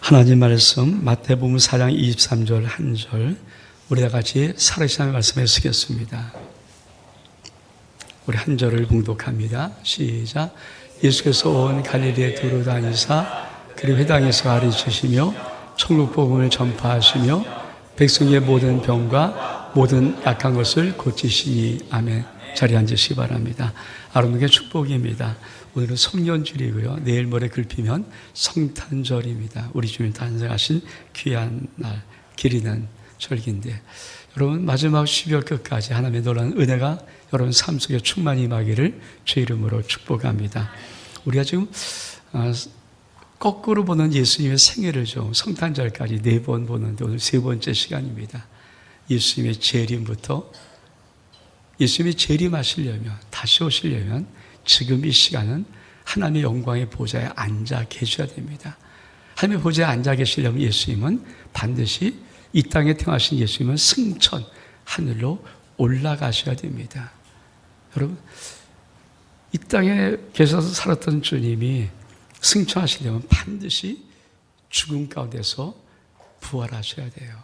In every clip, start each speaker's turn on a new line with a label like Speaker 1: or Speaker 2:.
Speaker 1: 하나님 말씀 마태복음 4장 23절 1절 우리 다 같이 살아계신 말씀에 쓰겠습니다. 우리 한 절을 봉독합니다. 시작. 예수께서 온 갈릴리에 두루 다니사 그리고 회당에서 가르치시며 천국 복음을 전파하시며 백성의 모든 병과 모든 약한 것을 고치시니. 아멘. 자리에 앉으시기 바랍니다. 아름다운 축복입니다. 오늘은 성년절이고요. 내일 모레 글피면 성탄절입니다. 우리 주님 탄생하신 귀한 날, 기리는 절기인데, 여러분 마지막 12월 끝까지 하나님의 놀라운 은혜가 여러분 삶 속에 충만히 임하기를 주 이름으로 축복합니다. 우리가 지금 거꾸로 보는 예수님의 생애를 좀 성탄절까지 4번 보는데 오늘 3번째 시간입니다. 예수님의 재림부터, 예수님이 재림하시려면, 다시 오시려면 지금 이 시간은 하나님의 영광의 보좌에 앉아 계셔야 됩니다. 하나님의 보좌에 앉아 계시려면 예수님은 반드시 이 땅에 태어나신 예수님은 승천, 하늘로 올라가셔야 됩니다. 여러분, 이 땅에 계셔서 살았던 주님이 승천하시려면 반드시 죽음 가운데서 부활하셔야 돼요.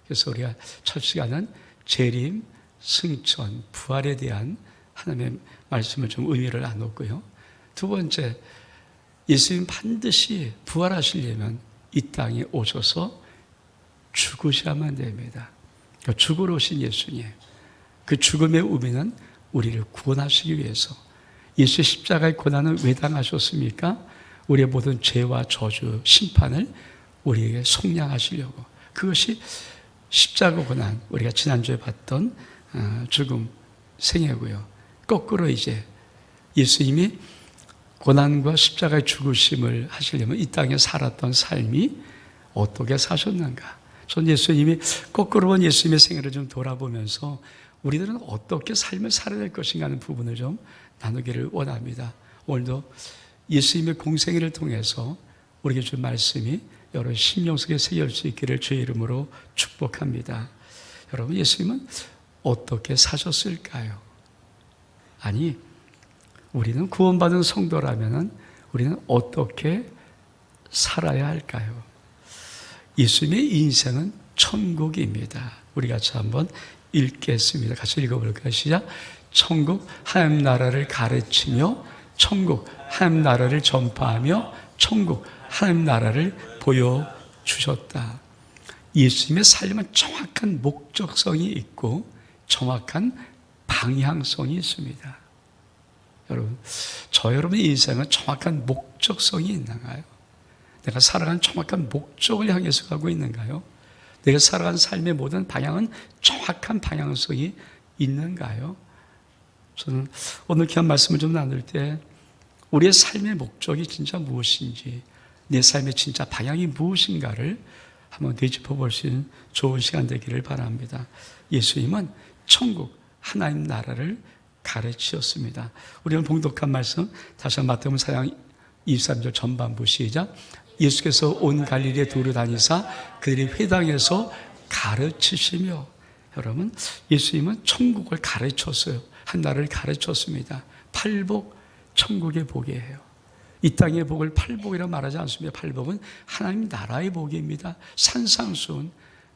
Speaker 1: 그래서 우리가 첫 시간은 재림, 승천, 부활에 대한 하나님의 말씀을 좀 의미를 나눴고요. 두 번째, 예수님 반드시 부활하시려면 이 땅에 오셔서 죽으셔야만 됩니다. 그러니까 죽으러 오신 예수님, 그 죽음의 의미는 우리를 구원하시기 위해서. 예수의 십자가의 고난을 왜 당하셨습니까? 우리의 모든 죄와 저주, 심판을 우리에게 속량하시려고. 그것이 십자가 고난, 우리가 지난주에 봤던 죽음, 생애고요. 거꾸로 이제 예수님이 고난과 십자가의 죽으심을 하시려면 이 땅에 살았던 삶이 어떻게 사셨는가? 전 예수님이 거꾸로 본 예수님의 생애를 좀 돌아보면서 우리들은 어떻게 삶을 살아야 될 것인가 하는 부분을 좀 나누기를 원합니다. 오늘도 예수님의 공생애를 통해서 우리에게 준 말씀이 여러 심령 속에 새길 수 있기를 주의 이름으로 축복합니다. 여러분, 예수님은 어떻게 사셨을까요? 아니, 우리는 구원받은 성도라면 우리는 어떻게 살아야 할까요? 예수님의 인생은 천국입니다. 우리 같이 한번 읽겠습니다. 같이 읽어볼까요? 시작. 천국 하나님 나라를 가르치며 천국 하나님 나라를 전파하며 천국 하나님 나라를 보여주셨다. 예수님의 삶은 정확한 목적성이 있고 정확한 방향성이 있습니다. 여러분, 여러분의 인생은 정확한 목적성이 있는가요? 내가 살아가는 정확한 목적을 향해서 가고 있는가요? 내가 살아가는 삶의 모든 방향은 정확한 방향성이 있는가요? 저는 오늘 귀한 말씀을 좀 나눌 때 우리의 삶의 목적이 진짜 무엇인지, 내 삶의 진짜 방향이 무엇인가를 한번 되짚어 볼 수 있는 좋은 시간 되기를 바랍니다. 예수님은 천국 하나님 나라를 가르치셨습니다. 우리는 봉독한 말씀 다시 한번 마태복음 4장 23절 전반부 시작. 예수께서 온 갈릴리에 두루 다니사 그들이 회당에서 가르치시며. 여러분, 예수님은 천국을 가르쳤어요. 한 나라를 가르쳤습니다. 팔복, 천국의 복이에요. 이 땅의 복을 팔복이라 말하지 않습니다. 팔복은 하나님 나라의 복입니다. 산상수훈,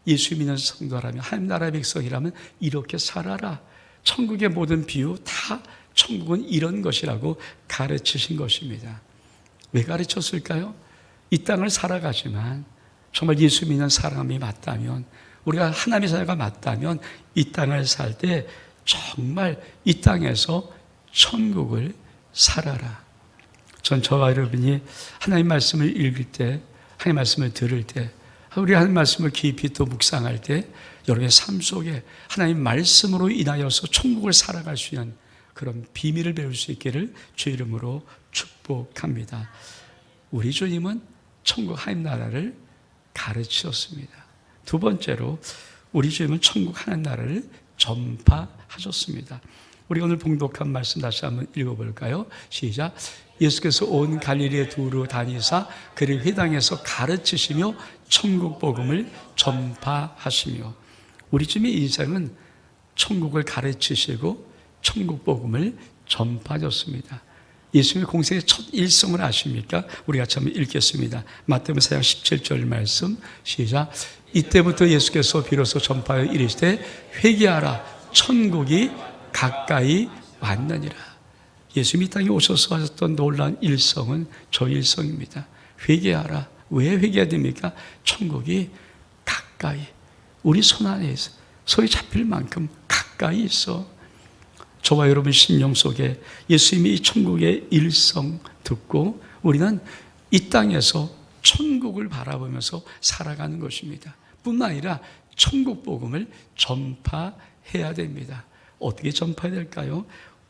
Speaker 1: 예수 믿는 성도라면, 하나님 나라의 백성이라면 이렇게 살아라. 천국의 모든 비유 다 천국은 이런 것이라고 가르치신 것입니다. 왜 가르쳤을까요? 이 땅을 살아가지만 정말 예수 믿는 사람이 맞다면, 우리가 하나님의 자녀가 맞다면 이 땅을 살 때 정말 이 땅에서 천국을 살아라. 전 저와 여러분이 하나님 말씀을 읽을 때, 하나님 말씀을 들을 때, 우리 하나님 말씀을 깊이 또 묵상할 때 여러분의 삶 속에 하나님 말씀으로 인하여서 천국을 살아갈 수 있는 그런 비밀을 배울 수 있기를 주의 이름으로 축복합니다. 우리 주님은 천국 하나님 나라를 가르치셨습니다. 두 번째로 우리 주님은 천국 하나님 나라를 전파하셨습니다. 우리 오늘 봉독한 말씀 다시 한번 읽어볼까요? 시작. 예수께서 온 갈릴리에 두루 다니사 그를 회당에서 가르치시며 천국 복음을 전파하시며. 우리 주님의 인생은 천국을 가르치시고 천국 복음을 전파하셨습니다. 예수님의 공생의 첫 일성을 아십니까? 우리 같이 한번 읽겠습니다. 마태복음 4장 17절 말씀 시작. 이때부터 예수께서 비로소 전파하여 이르시되 회개하라 천국이 가까이 왔느니라. 예수님이 이 땅에 오셔서 하셨던 놀라운 일성은 저 일성입니다. 회개하라. 왜 회개해야 됩니까? 천국이 가까이 우리 손 안에 있어. 손에 잡힐 만큼 가까이 있어. 저와 여러분 심령 속에 예수님이 이 천국의 일성 듣고 우리는 이 땅에서 천국을 바라보면서 살아가는 것입니다. 뿐만 아니라 천국 복음을 전파해야 됩니다. 어떻게 전파해야 될까요?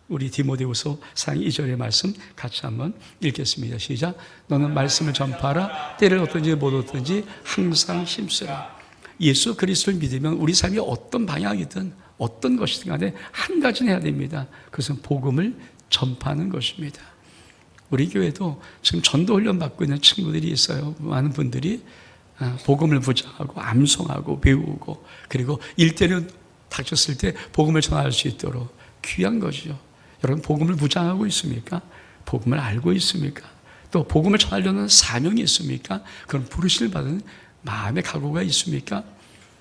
Speaker 1: 우리 디모데후서 4장 2절의 말씀 같이 한번 읽겠습니다. 시작. 너는 말씀을 전파하라. 때를 얻든지 못 얻든지 항상 힘쓰라. 예수 그리스도를 믿으면 우리 삶이 어떤 방향이든 어떤 것이든 간에 한 가지는 해야 됩니다. 그것은 복음을 전파하는 것입니다. 우리 교회도 지금 전도 훈련 받고 있는 친구들이 있어요. 많은 분들이 복음을 부장하고 암송하고 배우고 그리고 일대는 닥쳤을 때 복음을 전할 수 있도록 귀한 것이죠. 여러분 복음을 부장하고 있습니까? 복음을 알고 있습니까? 또 복음을 전하려는 사명이 있습니까? 그런 부르심을 받은 마음의 각오가 있습니까?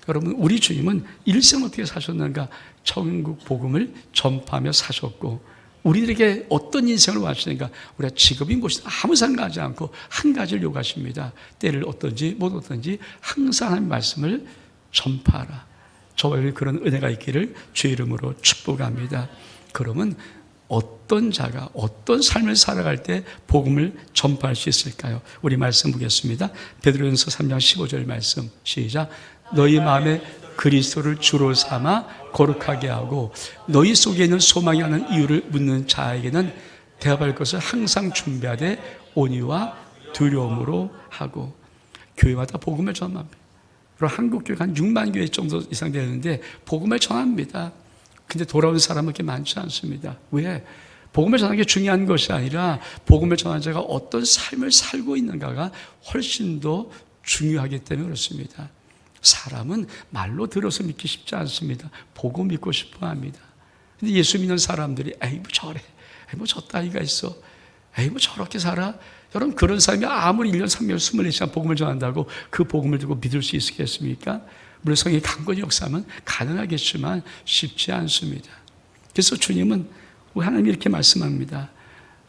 Speaker 1: 여러분 우리 주님은 일생 어떻게 사셨는가? 천국 복음을 전파하며 사셨고 우리들에게 어떤 인생을 원하시는가? 우리가 직업이 무엇이든 아무 상관하지 않고 한 가지를 요구하십니다. 때를 얻든지 못 얻든지 항상 한 말씀을 전파하라. 저와 그런 은혜가 있기를 주의 이름으로 축복합니다. 그러면 어떤 자가 어떤 삶을 살아갈 때 복음을 전파할 수 있을까요? 우리 말씀 보겠습니다. 베드로전서 3장 15절 말씀 시작. 너희 마음에 그리스도를 주로 삼아 거룩하게 하고 너희 속에 있는 소망이 하는 이유를 묻는 자에게는 대답할 것을 항상 준비하되 온유와 두려움으로 하고. 교회마다 복음을 전합니다. 그리고 한국 교회가 한 6만 교회 정도 이상 되는데 복음을 전합니다. 근데 돌아오는 사람은 그렇게 많지 않습니다. 왜? 복음을 전하는 게 중요한 것이 아니라 복음을 전하는 자가 어떤 삶을 살고 있는가가 훨씬 더 중요하기 때문에 그렇습니다. 사람은 말로 들어서 믿기 쉽지 않습니다. 보고 믿고 싶어 합니다. 근데 예수 믿는 사람들이 에이 뭐 저래, 에이 뭐 저 따위가 있어, 에이 뭐 저렇게 살아. 여러분 그런 사람이 아무리 1년 3년 24시간 복음을 전한다고 그 복음을 두고 믿을 수 있겠습니까? 물론 성의 강건히 역사하면 가능하겠지만 쉽지 않습니다. 그래서 주님은 하나님이 이렇게 말씀합니다.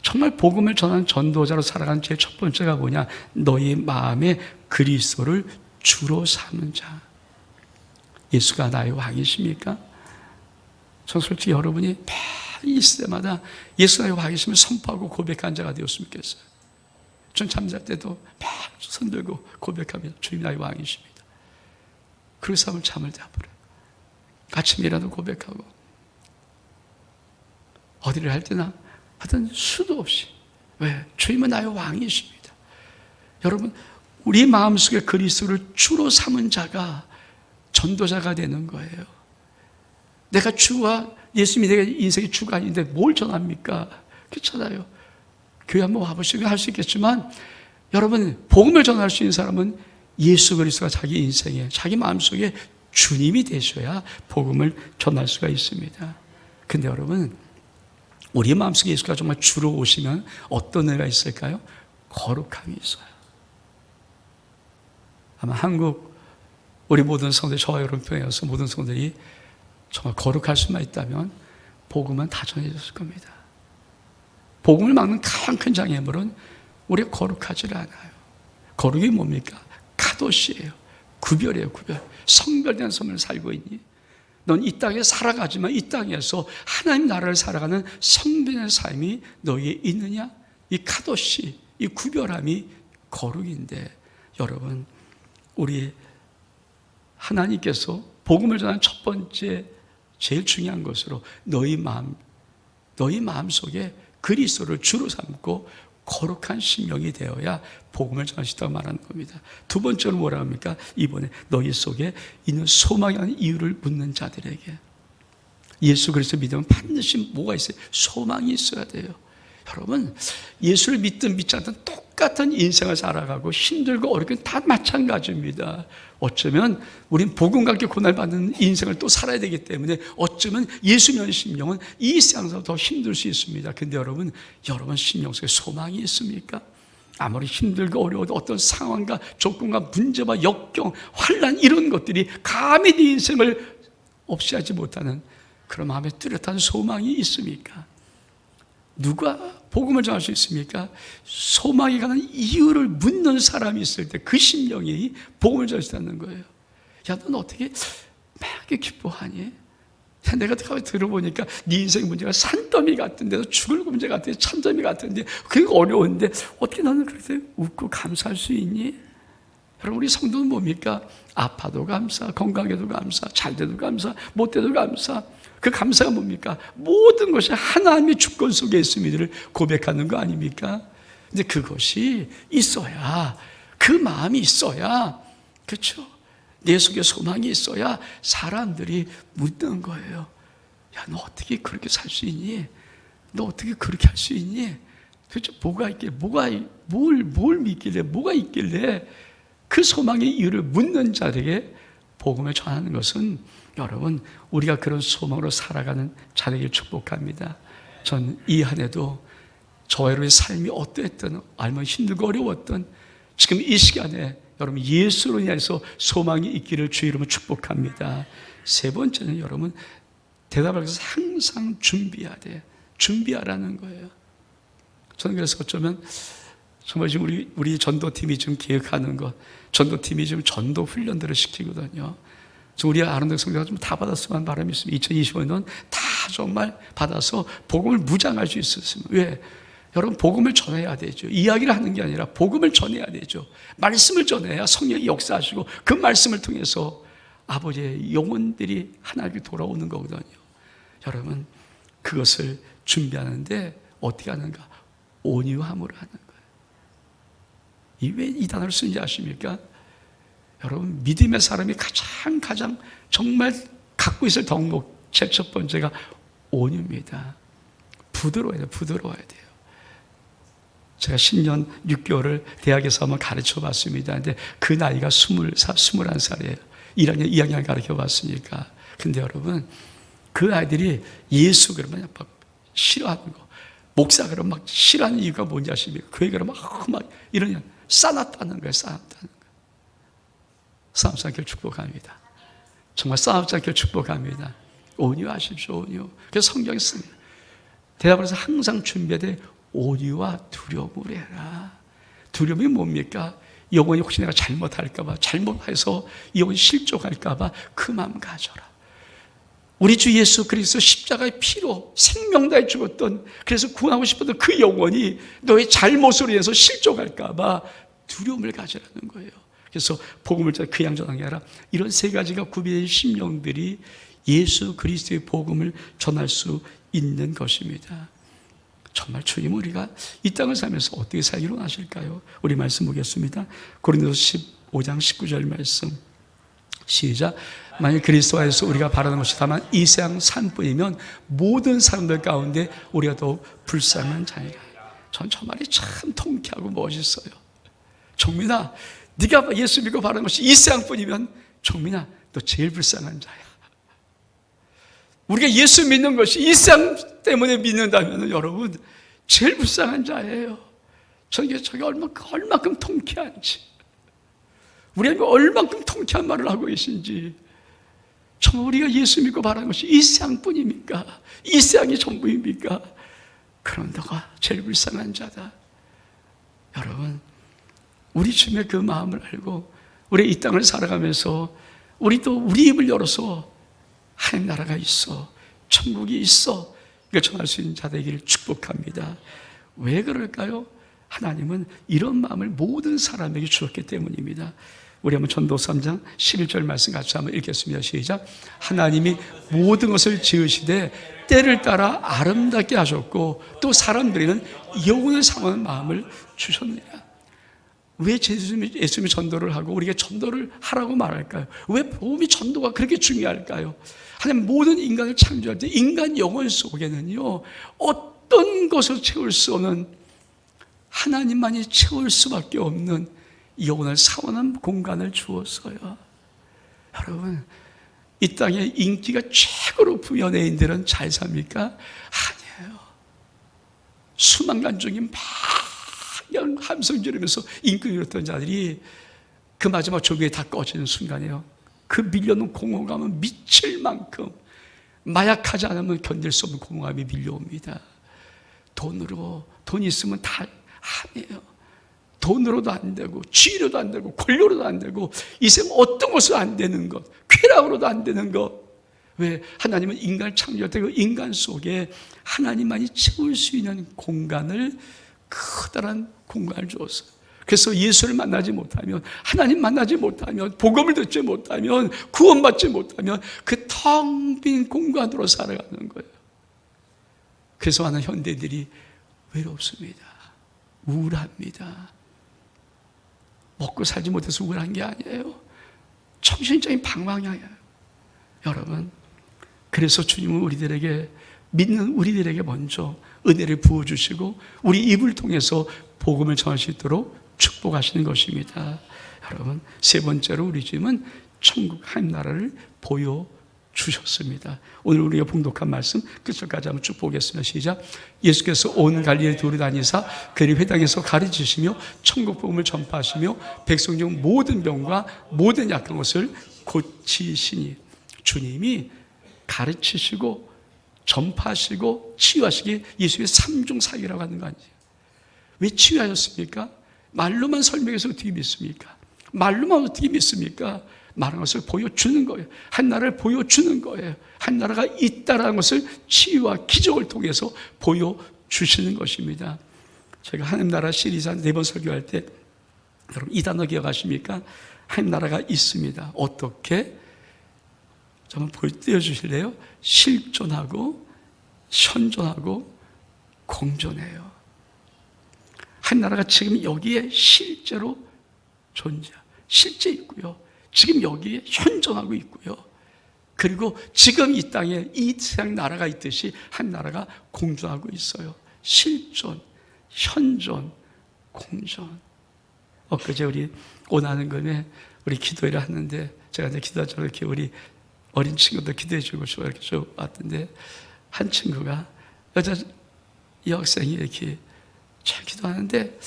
Speaker 1: 정말 복음을 전하는 전도자로 살아가는 제일 첫 번째가 뭐냐? 너희 마음에 그리스도를 주로 삼은 자. 예수가 나의 왕이십니까? 전 솔직히 여러분이 매일 있을 때마다 예수 나의 왕이시면 선포하고 고백한 자가 되었으면 좋겠어요. 전 잠잘 때도 매일 손들고 고백합니다. 주님 나의 왕이십니다. 그래서 하면 잠을 자버려요. 아침이라도 고백하고 어디를 할 때나 하여튼 수도 없이. 왜? 주님은 나의 왕이십니다. 여러분 우리 마음속에 그리스도를 주로 삼은 자가 전도자가 되는 거예요. 내가 주와 예수님이 내 인생의 주가 아닌데 뭘 전합니까? 그렇잖아요. 교회 한번 와보시면 할 수 있겠지만 여러분 복음을 전할 수 있는 사람은 예수 그리스도가 자기 인생에 자기 마음속에 주님이 되셔야 복음을 전할 수가 있습니다. 근데 여러분 우리 마음속에 예수가 정말 주로 오시면 어떤 은혜가 있을까요? 거룩함이 있어요. 아마 한국 우리 모든 성도들, 저와 여러분 편에서 모든 성도들이 정말 거룩할 수만 있다면 복음은 다 전해졌을 겁니다. 복음을 막는 가장 큰 장애물은 우리가 거룩하지 않아요. 거룩이 뭡니까? 카도시예요. 구별이에요. 구별. 성별된 삶을 살고 있니? 넌 이 땅에 살아가지만 이 땅에서 하나님 나라를 살아가는 성별된 삶이 너희에 있느냐? 이 카도시, 이 구별함이 거룩인데 여러분 우리 하나님께서 복음을 전하는 첫 번째 제일 중요한 것으로 너희 마음 속에 그리스도를 주로 삼고 거룩한 심령이 되어야 복음을 전하시다고 말하는 겁니다. 두 번째로 뭐라 합니까? 이번에 너희 속에 있는 소망이 하는 이유를 묻는 자들에게. 예수 그리스도 믿으면 반드시 뭐가 있어요? 소망이 있어야 돼요. 여러분, 예수를 믿든 믿지 않든 똑같은 인생을 살아가고 힘들고 어렵고 다 마찬가지입니다. 어쩌면 우린 복음과 함께 고난받는 인생을 또 살아야 되기 때문에 어쩌면 예수 믿는 심령은 이 세상에서 더 힘들 수 있습니다. 근데 여러분 심령 속에 소망이 있습니까? 아무리 힘들고 어려워도 어떤 상황과 조건과 문제와 역경, 환난 이런 것들이 감히 네 인생을 없이 하지 못하는 그런 마음에 뚜렷한 소망이 있습니까? 누가 복음을 전할 수 있습니까? 소망이 가는 이유를 묻는 사람이 있을 때 그 심령이 복음을 전할 수 있다는 거예요. 야, 넌 어떻게 막 이렇게 기뻐하니? 야, 내가 들어보니까 네 인생 문제가 산더미 같은데, 죽을 문제 같은데, 천더미 같은데, 그게 어려운데 어떻게 너는 그렇게 웃고 감사할 수 있니? 여러분, 우리 성도는 뭡니까? 아파도 감사, 건강해도 감사, 잘 돼도 감사, 못 돼도 감사. 그 감사가 뭡니까? 모든 것이 하나님의 주권 속에 있음을 고백하는 거 아닙니까? 근데 그것이 있어야, 그 마음이 있어야, 그렇죠? 내 속에 소망이 있어야 사람들이 묻는 거예요. 야, 너 어떻게 그렇게 살 수 있니? 너 어떻게 그렇게 할 수 있니? 그렇죠? 뭐가 있길래, 뭘 믿길래, 뭐가 있길래 그 소망의 이유를 묻는 자에게 복음을 전하는 것은 여러분, 우리가 그런 소망으로 살아가는 자에게 축복합니다. 전 이 한 해도 저와 여러분의 삶이 어떠했든, 얼마나 힘들고 어려웠든 지금 이 시간에 여러분 예수로 인해서 소망이 있기를 주의 이름으로 축복합니다. 세 번째는 여러분, 대답을 해서 항상 준비해야 돼. 준비하라는 거예요. 저는 그래서 어쩌면 정말 지금 우리 전도팀이 지금 계획하는 것, 전도팀이 지금 전도 훈련들을 시키거든요. 우리 아름다운 성도가 좀 다 받았으면 바람이 있으면 2025년 다 정말 받아서 복음을 무장할 수 있었으면. 왜? 여러분, 복음을 전해야 되죠. 이야기를 하는 게 아니라 복음을 전해야 되죠. 말씀을 전해야 성령이 역사하시고 그 말씀을 통해서 아버지의 영혼들이 하나님께 돌아오는 거거든요. 여러분, 그것을 준비하는데 어떻게 하는가? 온유함으로 하는 거예요. 왜 이 단어를 쓰는지 아십니까? 여러분, 믿음의 사람이 가장 정말 갖고 있을 덕목 제일 첫 번째가 온유입니다. 부드러워야 돼요. 제가 10년 6개월을 대학에서 한번 가르쳐 봤습니다. 근데 그 나이가 21살이에요. 1학년, 2학년 가르쳐 봤으니까. 근데 여러분, 그 아이들이 예수 그러면 막 싫어하는 거, 목사 그러면 막 싫어하는 이유가 뭔지 아십니까? 교회 그러면 막 이러냐, 싸놨다는 거예요. 싸놨다는 거예요. 싸움지 않기를 축복합니다. 정말 싸움지 않기를 축복합니다. 온유하십시오. 온유. 그래서 성경에 씁니다. 대답을 해서 항상 준비되되 온유와 두려움을 해라. 두려움이 뭡니까? 영혼이 혹시 내가 잘못할까봐, 잘못해서 영혼이 실족할까봐 그 마음 가져라. 우리 주 예수 그리스도 십자가의 피로 생명 다해 죽었던, 그래서 구원하고 싶었던 그 영혼이 너의 잘못으로 인해서 실족할까봐 두려움을 가지라는 거예요. 그래서 복음을 그 양 전하는 게 아니라 이런 세 가지가 구비된 심령들이 예수 그리스도의 복음을 전할 수 있는 것입니다. 정말 주님, 우리가 이 땅을 살면서 어떻게 살기로 하실까요? 우리 말씀 보겠습니다. 고린도서 15장 19절 말씀 시작. 만약 그리스도 안에서 우리가 바라는 것이 다만 이 세상 삶뿐이면 모든 사람들 가운데 우리가 더욱 불쌍한 자니라. 전 저 말이 참 통쾌하고 멋있어요. 정민아, 네가 예수 믿고 바라는 것이 이 세상뿐이면 정민아, 너 제일 불쌍한 자야. 우리가 예수 믿는 것이 이 세상 때문에 믿는다면 여러분 제일 불쌍한 자예요. 저게 얼마큼 통쾌한지, 우리가 얼마큼 통쾌한 말을 하고 계신지. 정말 우리가 예수 믿고 바라는 것이 이 세상뿐입니까? 이 세상이 전부입니까? 그럼 너가 제일 불쌍한 자다. 여러분, 우리 주님의 그 마음을 알고 우리 이 땅을 살아가면서 우리도 우리 입을 열어서 하나님 나라가 있어, 천국이 있어, 이걸 전할 수 있는 자 되기를 축복합니다. 왜 그럴까요? 하나님은 이런 마음을 모든 사람에게 주었기 때문입니다. 우리 한번 전도서 3장 11절 말씀 같이 한번 읽겠습니다. 시작. 하나님이 모든 것을 지으시되 때를 따라 아름답게 하셨고 또 사람들에게는 영혼을 상하는 마음을 주셨느니라. 왜 예수님이 전도를 하고 우리가 전도를 하라고 말할까요? 왜 복음이 전도가 그렇게 중요할까요? 하나님 모든 인간을 창조할 때 인간 영혼 속에는요, 어떤 것을 채울 수 없는, 하나님만이 채울 수밖에 없는 영혼을 사원한 공간을 주었어요. 여러분, 이 땅에 인기가 최고로 높은 연예인들은 잘 삽니까? 아니에요. 수만간 중에 막 함성 지르면서 인기 누렸던 자들이 그 마지막 조명이 다 꺼지는 순간이에요. 그 밀려오는 공허감은 미칠 만큼, 마약하지 않으면 견딜 수 없는 공허감이 밀려옵니다. 돈 있으면 다 아니에요. 돈으로도 안 되고, 지위로도 안 되고, 권력으로도 안 되고, 이 세상 어떤 것으로 안 되는 것, 쾌락으로도 안 되는 것. 왜? 하나님은 인간을 창조했다고 인간 속에 하나님만이 채울 수 있는 공간을, 커다란 공간을 주었어요. 그래서 예수를 만나지 못하면, 하나님 만나지 못하면, 복음을 듣지 못하면, 구원받지 못하면 그 텅 빈 공간으로 살아가는 거예요. 그래서 많은 현대인들이 외롭습니다. 우울합니다. 먹고 살지 못해서 우울한 게 아니에요. 정신적인 방황이에요. 여러분, 그래서 주님은 우리들에게, 믿는 우리들에게 먼저 은혜를 부어주시고 우리 입을 통해서 복음을 전할 수 있도록 축복하시는 것입니다. 여러분, 세 번째로 우리 주님은 천국 하나님 나라를 보여주셨습니다. 오늘 우리가 봉독한 말씀 끝까지 한번 쭉 보겠습니다. 시작. 예수께서 온 갈릴리 돌아다니사 그리 회당에서 가르치시며 천국 복음을 전파하시며 백성 중 모든 병과 모든 약한 것을 고치시니, 주님이 가르치시고 전파하시고 치유하시기 예수의 3중 사역이라고 하는 거 아니에요. 왜 치유하셨습니까? 말로만 설명해서 어떻게 믿습니까? 말로만 어떻게 믿습니까? 말한 것을 보여주는 거예요. 한 나라를 보여주는 거예요. 한 나라가 있다라는 것을 치유와 기적을 통해서 보여주시는 것입니다. 제가 하나님 나라 시리즈 한 4번 설교할 때, 여러분 이 단어 기억하십니까? 하나님 나라가 있습니다. 어떻게? 한번 보여주실래요? 실존하고 현존하고 공존해요. 한 나라가 지금 여기에 실제로 실제 있고요. 지금 여기에 현존하고 있고요. 그리고 지금 이 땅에 이 세상 나라가 있듯이 한 나라가 공존하고 있어요. 실존, 현존, 공존. 엊그제 우리 오나는 금에 우리 기도회를 하는데, 제가 이제 기도하자고 이렇게 우리 어린 친구들 기도해 주고 이렇게 쭉 왔던데, 한 친구가, 여자 여학생이 이렇게 잘 기도하는데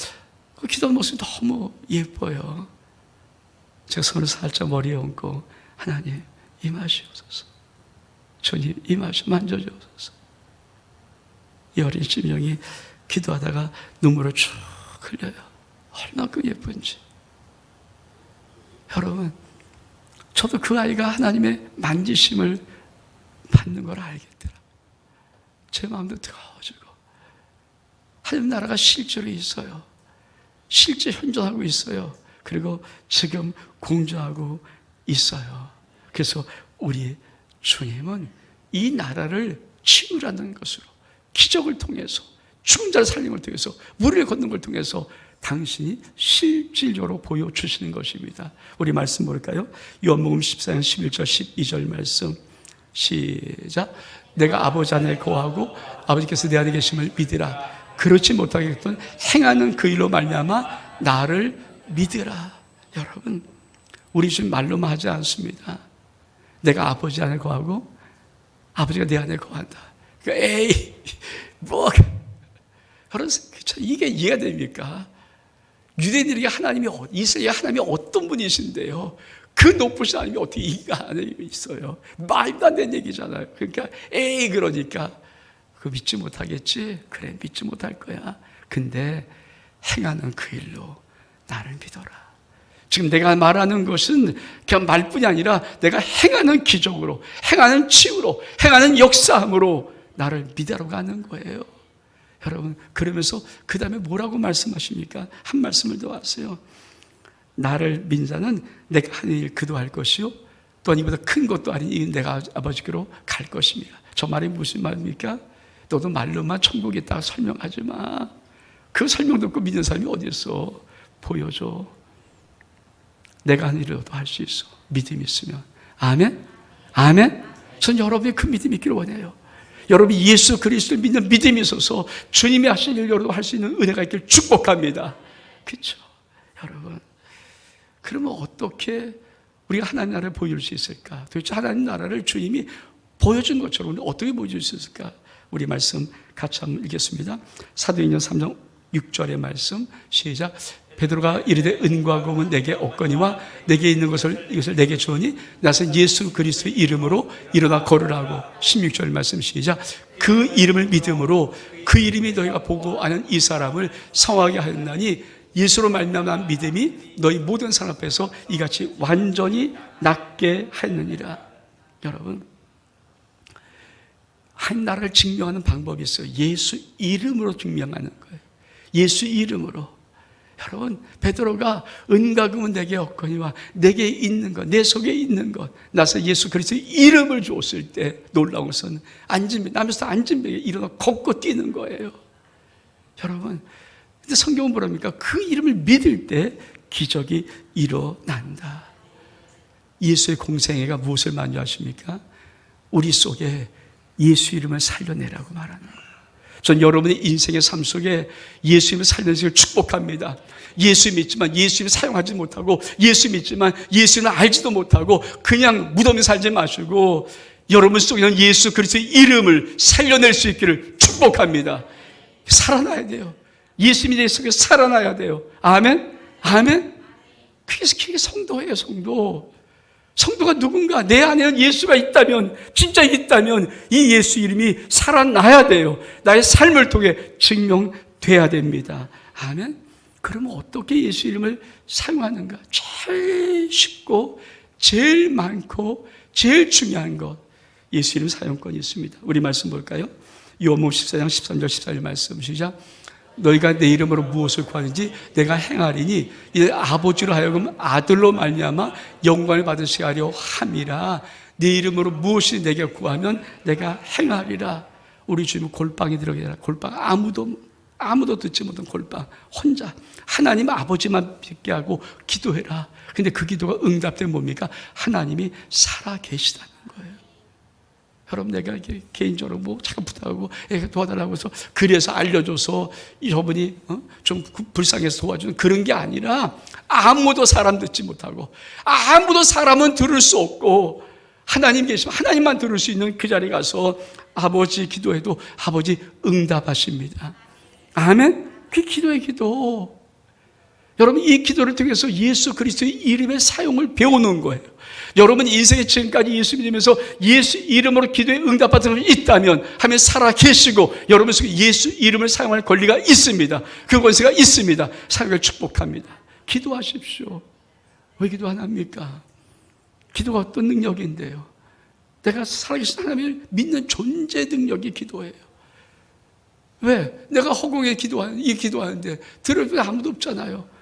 Speaker 1: 그 기도하는 모습이 너무 예뻐요. 제가 손을 살짝 머리에 얹고, 하나님 임하시옵소서, 주님 임하시옵소서, 만져주옵소서. 이 어린 심령이 기도하다가 눈물을 쭉 흘려요. 얼마나 예쁜지. 여러분, 저도 그 아이가 하나님의 만지심을 받는 걸 알겠더라고요. 제 마음도 뜨거워지고, 하나님 나라가 실제로 있어요. 실제 현존하고 있어요. 그리고 지금 공존하고 있어요. 그래서 우리 주님은 이 나라를 치유라는 것으로, 기적을 통해서, 죽은 자를 살리는 걸 통해서, 무리를 걷는 걸 통해서 당신이 실질적으로 보여주시는 것입니다. 우리 말씀 볼까요? 요한복음 14장 11절 12절 말씀 시작. 내가 아버지 안에 거하고 아버지께서 내 안에 계심을 믿으라. 그렇지 못하겠던 행하는 그 일로 말미암아 나를 믿으라. 여러분, 우리 주님 말로만 하지 않습니다. 내가 아버지 안에 거하고 아버지가 내 안에 거한다. 그러니까 에이 뭐, 여러분 이게 이해가 됩니까? 유대인들에게 하나님이, 이스라엘에 하나님이 어떤 분이신데요, 그 높으신 하나님이 어떻게 이 안에 있어요? 말도 안 되는 얘기잖아요. 그러니까 에이, 그러니까 그거 믿지 못하겠지? 그래, 믿지 못할 거야. 근데 행하는 그 일로 나를 믿어라. 지금 내가 말하는 것은 그냥 말뿐이 아니라 내가 행하는 기적으로, 행하는 치유로, 행하는 역사함으로 나를 믿으라고 하는 거예요. 여러분, 그러면서 그 다음에 뭐라고 말씀하십니까? 한 말씀을 더 하세요. 나를 믿는 자는 내가 하는 일 그도 할 것이요, 또한 이보다 큰 것도 아니니 내가 아버지께로 갈 것입니다. 저 말이 무슨 말입니까? 너도 말로만 천국에 있다고 설명하지 마. 그 설명 듣고 믿는 사람이 어디 있어? 보여줘. 내가 하는 일을 너도 할 수 있어. 믿음이 있으면. 아멘? 아멘? 전 여러분의 그 믿음이 있기를 원해요. 여러분 예수 그리스도를 믿는 믿음이 있어서 주님이 하신 일 여러분 할 수 있는 은혜가 있길 축복합니다. 그렇죠? 여러분, 그러면 어떻게 우리가 하나님 나라를 보여줄 수 있을까? 도대체 하나님 나라를 주님이 보여준 것처럼 어떻게 보여줄 수 있을까? 우리 말씀 같이 한번 읽겠습니다. 사도행전 3장 6절의 말씀 시작. 베드로가 이르되 은과 금은 내게 없거니와 내게 있는 것을 이것을 내게 주오니 나서 예수 그리스도의 이름으로 일어나 걸으라고. 16절 말씀 시작. 그 이름을 믿음으로 그 이름이 너희가 보고 아는 이 사람을 성하게 하였나니 예수로 말미암아 믿음이 너희 모든 사람 앞에서 이같이 완전히 낫게 하였느니라. 여러분, 한 나라를 증명하는 방법이 있어요. 예수 이름으로 증명하는 거예요. 예수 이름으로. 여러분, 베드로가 은과 금은 내게 없거니와 내게 있는 것, 내 속에 있는 것, 나서 예수 그리스도의 이름을 줬을 때 놀라운 것은 남에서 앉은 벽에 일어나 걷고 뛰는 거예요. 여러분, 근데 성경은 뭐랍니까? 그 이름을 믿을 때 기적이 일어난다. 예수의 공생애가 무엇을 만요하십니까? 우리 속에 예수 이름을 살려내라고 말하는 거예요. 전 여러분의 인생의 삶 속에 예수 이름을 살려내는 것을 축복합니다. 예수 믿지만 예수 이름 사용하지 못하고, 예수 믿지만 예수 이름을 알지도 못하고 그냥 무덤에 살지 마시고 여러분 속에 있는 예수 그리스도의 이름을 살려낼 수 있기를 축복합니다. 살아나야 돼요. 예수님이 내 속에 살아나야 돼요. 아멘? 아멘? 그게 성도예요, 성도. 성도가 누군가? 내 안에는 예수가 있다면, 진짜 있다면 이 예수 이름이 살아나야 돼요. 나의 삶을 통해 증명돼야 됩니다. 아멘? 그러면 어떻게 예수 이름을 사용하는가? 제일 쉽고 제일 많고 제일 중요한 것, 예수 이름 사용권이 있습니다. 우리 말씀 볼까요? 요한복음 14장 13절 14절 말씀 시작. 너희가 내 이름으로 무엇을 구하는지 내가 행하리니 이제 아버지로 하여금 아들로 말미암아 영광을 받으시게 하려 함이라. 내 이름으로 무엇이 내게 구하면 내가 행하리라. 우리 주님은 골방에 들어가라. 골방, 아무도 듣지 못한 골방, 혼자 하나님 아버지만 뵙게 하고 기도해라. 근데 그 기도가 응답된 뭡니까? 하나님이 살아 계시다는 거예요. 여러분, 내가 이렇게 개인적으로 뭐 잠깐 부탁하고 도와달라고 해서 그래서 알려줘서 저분이 좀 불쌍해서 도와주는 그런 게 아니라, 아무도 사람 듣지 못하고 아무도 사람은 들을 수 없고 하나님 계시면 하나님만 들을 수 있는 그 자리에 가서 아버지 기도해도 아버지 응답하십니다. 아멘? 그 기도의 기도. 여러분, 이 기도를 통해서 예수 그리스도의 이름의 사용을 배우는 거예요. 여러분 인생의 지금까지 예수 믿으면서 예수 이름으로 기도에 응답받은 분이 있다면 하면 살아 계시고 여러분 속에 예수 이름을 사용할 권리가 있습니다. 그 권세가 있습니다. 사역을 축복합니다. 기도하십시오. 왜 기도 안 합니까? 기도가 어떤 능력인데요? 내가 살아계신 하나님을 믿는 존재 능력이 기도예요. 왜? 내가 허공에 기도하는데 들을 분 아무도 없잖아요.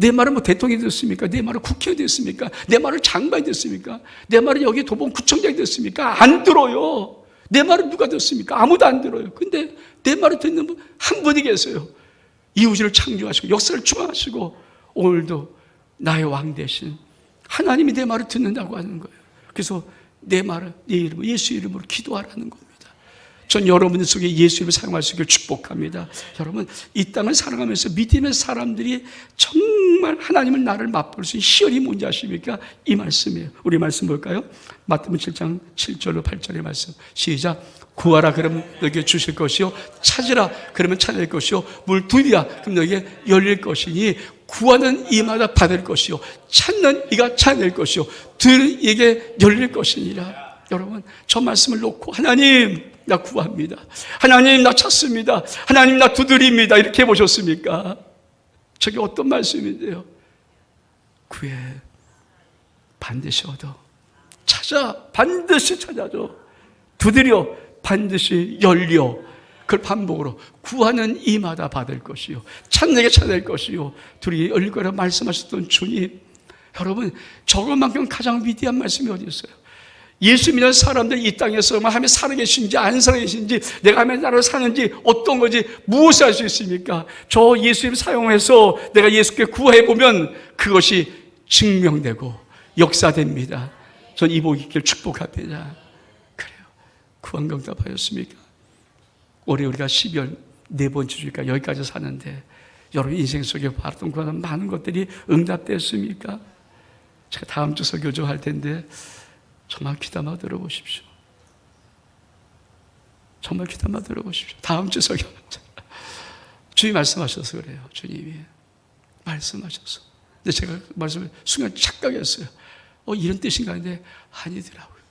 Speaker 1: 내 말은 뭐 대통령이 됐습니까? 내 말은 국회의원이 됐습니까? 내 말은 장관이 됐습니까? 내 말은 여기 도봉구청장이 됐습니까? 안 들어요. 내 말은 누가 듣습니까? 아무도 안 들어요. 근데 내 말을 듣는 분 한 분이 계세요. 이 우주를 창조하시고 역사를 주관하시고 오늘도 나의 왕 대신 하나님이 내 말을 듣는다고 하는 거예요. 그래서 내 말을 내 이름으로, 예수 이름으로 기도하라는 겁니다. 전 여러분 속에 예수 이름을 사용할 수 있기를 축복합니다. 여러분, 이 땅을 살아가면서 믿음의 사람들이 정말 하나님을 나를 맛볼 수 있는 시연이 뭔지 아십니까? 이 말씀이에요. 우리 말씀 볼까요? 마태복음 7장 7절로 8절의 말씀 시작. 구하라 그러면 너에게 주실 것이요, 찾으라 그러면 찾을 것이요, 문 두드리라 그럼 너에게 열릴 것이니 구하는 이마다 받을 것이요, 찾는 이가 찾을 것이요, 들은 이에게 열릴 것이니라. 여러분, 저 말씀을 놓고 하나님 나 구합니다, 하나님 나 찾습니다, 하나님 나 두드립니다 이렇게 해보셨습니까? 저게 어떤 말씀인데요? 구해 반드시 얻어, 찾아 반드시 찾아줘, 두드려 반드시 열려. 그걸 반복으로 구하는 이마다 받을 것이요, 찾는 이에게 찾을 것이요, 둘이 열릴 거라고 말씀하셨던 주님, 여러분 저것만큼 가장 위대한 말씀이 어디 있어요? 예수 믿는 사람들 이 땅에서 하나님이 살아계신지 안 살아계신지, 내가 하나님의 나라를 사는지 어떤 거지 무엇을 알 수 있습니까? 저 예수 이름 사용해서 내가 예수께 구해보면 그것이 증명되고 역사됩니다. 전 이 복이 있기를 축복합니다. 그래요. 구원경답하였습니까? 올해 우리가 12월 4번째 주니까 여기까지 사는데 여러분 인생 속에 바랐던 그런 많은 것들이 응답됐습니까? 제가 다음 주 설교 할 텐데 정말 귀담아 들어보십시오. 정말 귀담아 들어보십시오. 다음 주 설교. 주님이 말씀하셔서 그래요. 주님이 말씀하셔서. 근데 제가 말씀을 순간 착각했어요. 이런 뜻인가 했는데 아니더라고요.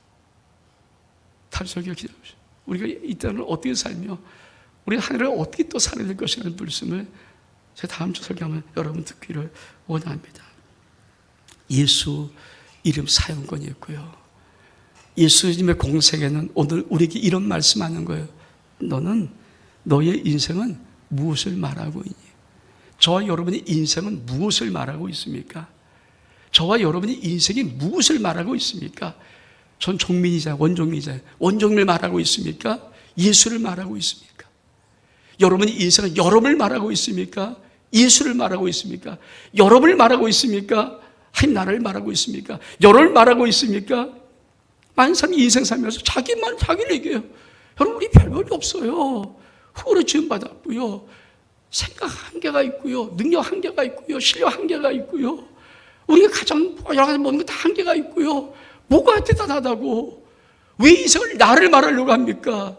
Speaker 1: 다음 설교 기다려보십시오. 우리가 이 땅을 어떻게 살며 우리 하늘을 어떻게 또 살아야 될 것이라는 말씀을 제가 다음 주 설교하면 여러분 듣기를 원합니다. 예수 이름 사용권이 있고요. 예수님의 공생에는 오늘 우리에게 이런 말씀하는 거예요. 너는 너의 인생은 무엇을 말하고 있니? 저와 여러분의 인생은 무엇을 말하고 있습니까? 저와 여러분의 인생이 무엇을 말하고 있습니까? 전 종민이잖아요. 원종민이잖아요. 원종민을 말하고 있습니까? 예수를 말하고 있습니까? 여러분의 인생은 여러분을 말하고 있습니까? 예수를 말하고 있습니까? 여러분을 말하고 있습니까? 하나님 나라를 말하고 있습니까? 여러분을 말하고 있습니까? 많은 사람이 인생 살면서 자기만 자기를 얘기해요. 여러분 우리 별볼이 없어요. 후로 지음받았고요. 생각 한계가 있고요. 능력 한계가 있고요. 실력 한계가 있고요. 우리가 가장 여러 가지 모든 것 다 한계가 있고요. 뭐가 대단하다고 왜 인생을 나를 말하려고 합니까?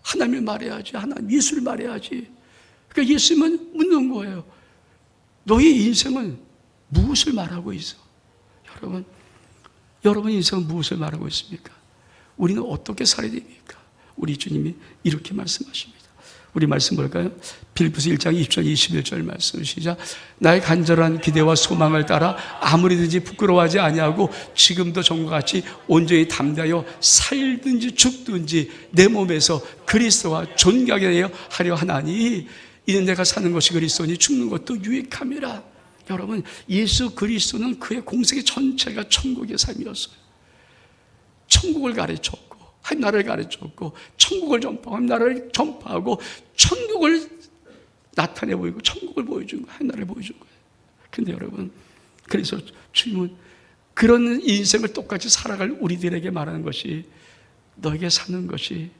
Speaker 1: 하나님을 말해야지. 하나님 예수를 말해야지. 그러니까 예수님은 묻는 거예요. 너의 인생은 무엇을 말하고 있어? 여러분 인생은 무엇을 말하고 있습니까? 우리는 어떻게 살아야 됩니까? 우리 주님이 이렇게 말씀하십니다. 우리 말씀 볼까요? 빌립보서 1장 20절 21절 말씀 시작. 나의 간절한 기대와 소망을 따라 아무리든지 부끄러워하지 아니하고 지금도 전과 같이 온전히 담대하여 살든지 죽든지 내 몸에서 그리스도와 존귀하게 하려 하나니 이는 내가 사는 것이 그리스도니 죽는 것도 유익함이라. 여러분 예수 그리스도는 그의 공생의 전체가 천국의 삶이었어요. 천국을 가르쳤고 하나님 나라를 가르쳤고 천국을 전파하고 하나님 나라를 전파하고 천국을 나타내 보이고 천국을 보여준 거예요. 하나님 나라를 보여준 거예요. 근데 여러분 그래서 주님은 그런 인생을 똑같이 살아갈 우리들에게 말하는 것이 너에게 사는 것이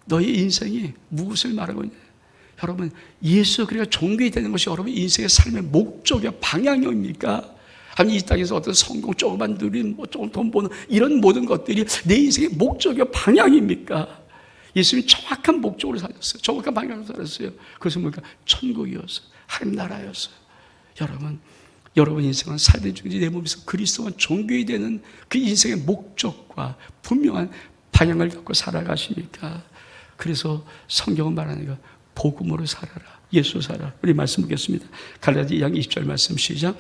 Speaker 1: 너의 인생이 무엇을 말하고 있냐. 여러분 예수 그리스도가 종교이 되는 것이 여러분 인생의 삶의 목적이야 방향입니까? 아니 이 땅에서 어떤 성공, 조그만 누림, 조금 돈 버는 이런 모든 것들이 내 인생의 목적이야 방향입니까? 예수님이 정확한 목적으로 살았어요. 정확한 방향으로 살았어요. 그것은 뭔가 천국이었어요. 하나님 나라였어요. 여러분 인생은 살든 죽든지 내 몸에서 그리스도와 종교이 되는 그 인생의 목적과 분명한 방향을 갖고 살아가십니까? 그래서 성경은 말하는 거 복음으로 살아라. 예수 살아라. 우리 말씀 보겠습니다. 갈라디아 2장 20절 말씀 시작.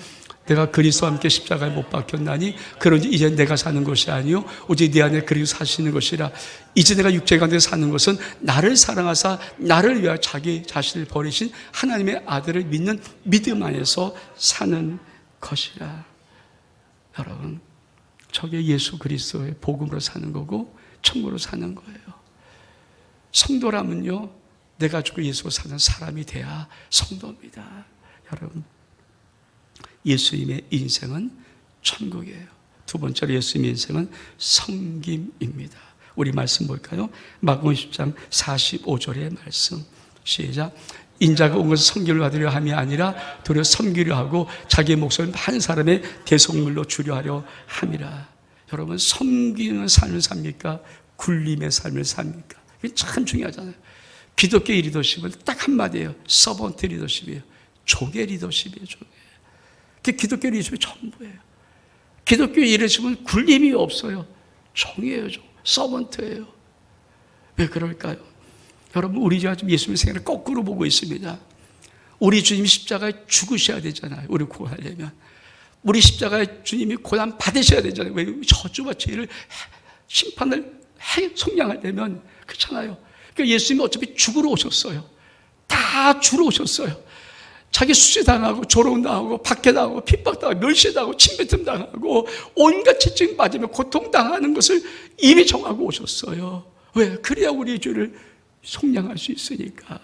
Speaker 1: 내가 그리스도와 함께 십자가에 못 박혔나니 그런지 이제 내가 사는 것이 아니요 오직 내 안에 그리스도 사시는 것이라. 이제 내가 육체 가운데 사는 것은 나를 사랑하사 나를 위하여 자기 자신을 버리신 하나님의 아들을 믿는 믿음 안에서 사는 것이라. 여러분 저게 예수 그리스도의 복음으로 사는 거고 천국으로 사는 거예요. 성도라면요 내가 죽고 예수로 사는 사람이 돼야 성도입니다. 여러분 예수님의 인생은 천국이에요. 두 번째로 예수님의 인생은 섬김입니다. 우리 말씀 볼까요? 마가복음 10장 45절의 말씀 시작. 인자가 온 것은 섬기려 받으려 함이 아니라 도리어 섬기려 하고 자기의 목숨을 많은 사람의 대속물로 주려 하려 함이라. 여러분 섬기는 삶을 삽니까? 굴림의 삶을 삽니까? 이게 참 중요하잖아요. 기독교의 리더십은 딱 한마디예요. 서번트 리더십이에요. 조개 리더십이에요. 조개. 그게 기독교 리더십의 전부예요. 기독교 리더십은 굴림이 없어요. 종이에요. 종. 서번트예요. 왜 그럴까요? 여러분 우리가 지금 예수님의 생애를 거꾸로 보고 있습니다. 우리 주님이 십자가에 죽으셔야 되잖아요. 우리 구원하려면. 우리 십자가에 주님이 고난 받으셔야 되잖아요. 왜 저주와 죄를 심판을 속량하려면 그렇잖아요. 그러니까 예수님이 어차피 죽으러 오셨어요. 다 주러 오셨어요. 자기 수치당하고 조롱당하고 박해당하고 핍박당하고 멸시당하고 침뱉음당하고 온갖 채찍 맞으며 고통당하는 것을 이미 정하고 오셨어요. 왜? 그래야 우리의 죄를 속량할 수 있으니까.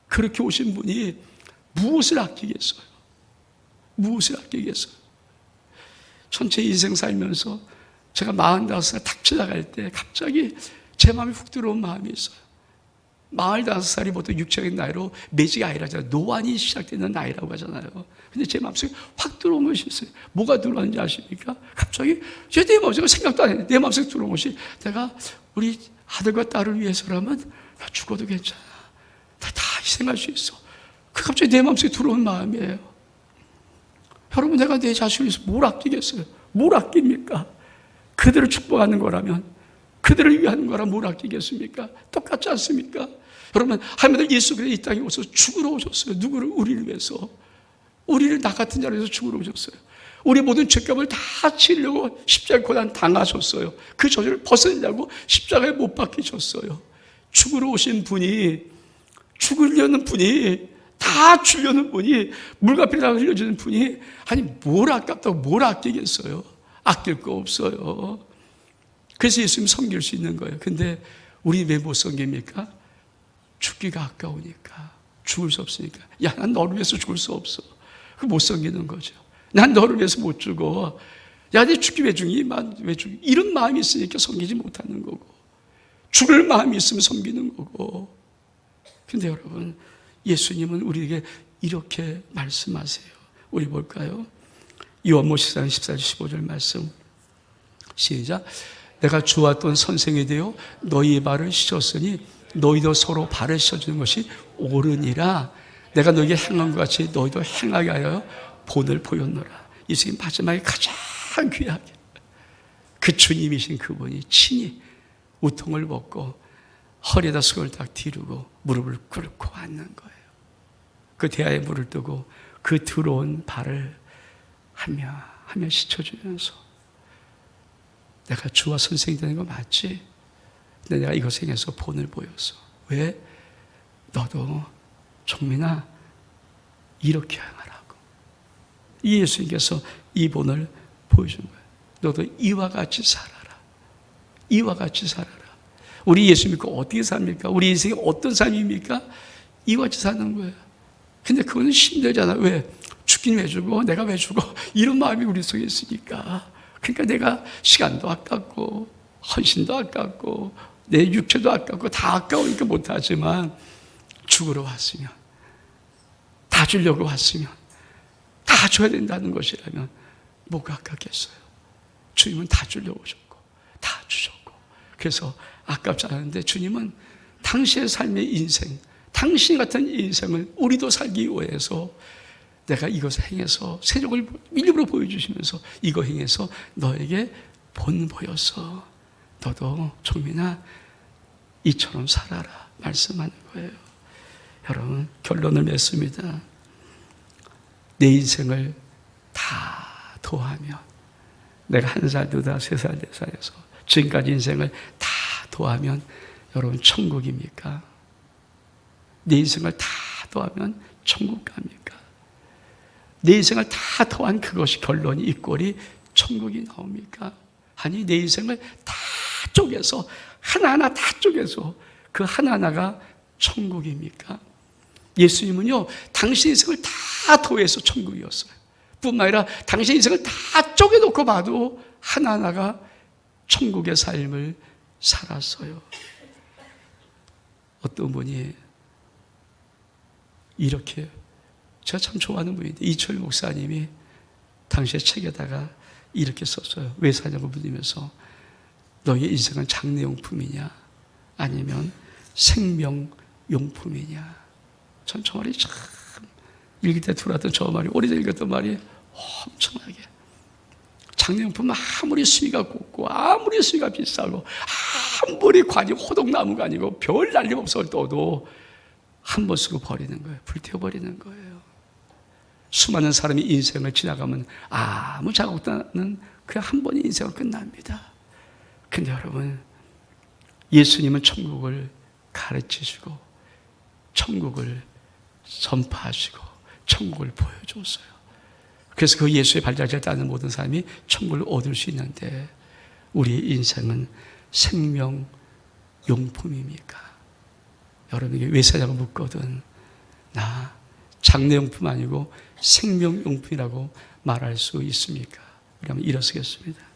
Speaker 1: 그렇게 오신 분이 무엇을 아끼겠어요? 무엇을 아끼겠어요? 전체 인생 살면서 제가 45살 탁 지나갈 때 갑자기 제 마음에 훅 들어온 마음이 있어요. 45살이 보통 육체적인 나이로 매지가 아니라잖아요. 노안이 시작되는 나이라고 하잖아요. 근데 제 마음속에 확 들어온 것이 있어요. 뭐가 들어왔는지 아십니까? 갑자기 내 마음속에 생각도 안 했는데 내 마음속에 들어온 것이, 내가 우리 아들과 딸을 위해서라면 나 죽어도 괜찮아. 다 희생할 수 있어. 그 갑자기 내 마음속에 들어온 마음이에요. 여러분, 내가 내 자식을 위해서 뭘 아끼겠어요? 뭘 아낍니까? 그들을 축복하는 거라면, 그들을 위하는 거라 뭘 아끼겠습니까? 똑같지 않습니까? 여러분, 하나님 예수 그리스도 이 땅에 오셔서 죽으러 오셨어요. 누구를? 우리를 위해서. 우리를 나 같은 자를 위해서 죽으러 오셨어요. 우리 모든 죄값을 다 치려고 십자가 고난 당하셨어요. 그 저주를 벗으려고 십자가에 못 박히셨어요. 죽으러 오신 분이, 죽으려는 분이, 다 주려는 분이, 물과 피를 흘려주는 분이, 아니 뭘 아깝다고 뭘 아끼겠어요? 아낄 거 없어요. 그래서 예수님 섬길 수 있는 거예요. 근데 우리 왜 못 섬깁니까? 죽기가 아까우니까. 죽을 수 없으니까. 야, 난 너를 위해서 죽을 수 없어. 그 못 섬기는 거죠. 난 너를 위해서 못 죽어. 야, 내 죽기 왜 죽니? 왜 죽니? 이런 마음이 있으니까 섬기지 못하는 거고, 죽을 마음이 있으면 섬기는 거고. 근데 여러분, 예수님은 우리에게 이렇게 말씀하세요. 우리 볼까요? 요한복음 14장 14절 15절 말씀. 시작. 내가 주와 또 선생이 되어 너희의 발을 씻었으니 너희도 서로 발을 씻어주는 것이 옳으니라. 내가 너희에게 행한 것 같이 너희도 행하게 하여 본을 보였노라. 예수님 마지막에 가장 귀하게 그 주님이신 그분이 친히 우통을 벗고 허리에다 수건을 딱 뒤르고 무릎을 꿇고 앉는 거예요. 그 대야에 물을 뜨고 그 더러운 발을 하며 씻어주면서, 내가 주와 선생이 되는 거 맞지? 근데 내가 이것을 행해서 본을 보였어. 왜? 너도 종민아 이렇게 행하라고. 이 예수님께서 이 본을 보여준 거예요. 너도 이와 같이 살아라. 이와 같이 살아라. 우리 예수 믿고 어떻게 삽니까? 우리 인생이 어떤 삶입니까? 이와 같이 사는 거예요. 근데 그거는 힘들잖아. 왜? 죽긴 왜 죽어? 내가 왜 죽어? 이런 마음이 우리 속에 있으니까. 그러니까 내가 시간도 아깝고 헌신도 아깝고 내 육체도 아깝고 다 아까우니까 못하지만, 죽으러 왔으면, 다 주려고 왔으면, 다 줘야 된다는 것이라면 뭐가 아깝겠어요? 주님은 다 주려고 오셨고 다 주셨고, 그래서 아깝지 않은데 주님은 당신의 삶의 인생, 당신 같은 인생을 우리도 살기 위해서 내가 이것을 행해서 세족을 일부러 보여주시면서 이거 행해서 너에게 본 보여서 너도 종민아 이처럼 살아라 말씀하는 거예요. 여러분, 결론을 맺습니다. 내 인생을 다 도하면, 내가 1살, 2살, 3살, 4살에서 지금까지 인생을 다 도하면 여러분 천국입니까? 내 인생을 다 도하면 천국 갑니까? 내 인생을 다 도한 그것이 결론이 이 꼴이 천국이 나옵니까? 아니, 내 인생을 다 쪼개서 하나하나 다 쪼개서 그 하나하나가 천국입니까? 예수님은요, 당신 인생을 다 도해서 천국이었어요. 뿐만 아니라 당신 인생을 다 쪼개놓고 봐도 하나하나가 천국의 삶을 살았어요. 어떤 분이 이렇게, 제가 참 좋아하는 분인데 이철 목사님이 당시의 책에다가 이렇게 썼어요. 왜 사냐고 묻으면서, 너의 인생은 장례용품이냐 아니면 생명용품이냐. 전 저 말이 참 읽을 때 들어왔던 저 말이, 오래전에 읽었던 말이 엄청나게, 장례용품 아무리 수위가 곱고 아무리 수위가 비싸고 아무리 관이 호동나무가 아니고 별 날림 없어 떠도 한 번 쓰고 버리는 거예요. 불태워버리는 거예요. 수많은 사람이 인생을 지나가면 아무 자국도 없는 그 한 번의 인생을 끝납니다. 근데 여러분, 예수님은 천국을 가르치시고 천국을 선포하시고 천국을 보여줬어요. 그래서 그 예수의 발자취를 따는 모든 사람이 천국을 얻을 수 있는데, 우리의 인생은 생명용품입니까? 여러분에게 왜 사냐고 묻거든 나 장례용품 아니고 생명용품이라고 말할 수 있습니까? 우리 한번 일어서겠습니다.